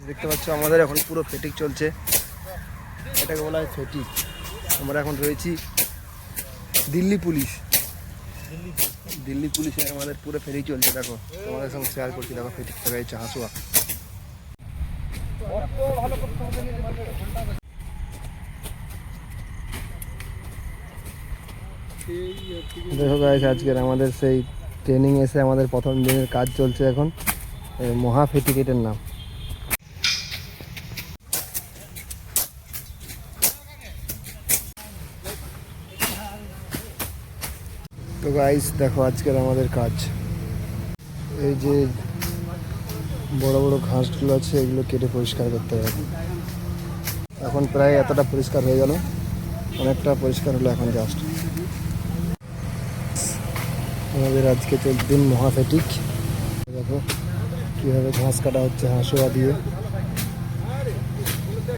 দেখতে পাচ্ছ আমাদের এখন পুরো ফেটিক চলছে, এটাকে বলা হয় ফেটিক। আমরা এখন রয়েছি দিল্লি পুলিশে, আমাদের পুরো ফেটিক চলছে। দেখো তোমাদের সঙ্গে শেয়ার করছি, দেখো ফেটিক থেকে যাচ্ছে হাঁসুয়া। দেখো গাইস, আজকের আমাদের সেই ট্রেনিং এসে আমাদের প্রথম দিনের কাজ চলছে এখন, মহা ফেটিকেটের নাম। তো গাইস দেখো আজকের আমাদের কাজ, এই যে বড় বড় ঘাসগুলো আছে এগুলো কেটে পরিষ্কার করতে হবে। এখন প্রায় এতটা পরিষ্কার হয়ে গেল, অনেকটা পরিষ্কার হলো এখন জাস্ট। আমাদের আজকে চলছে দিন মহাফেটিক। দেখো কীভাবে ঘাস কাটা হচ্ছে হাঁসুয়া দিয়ে।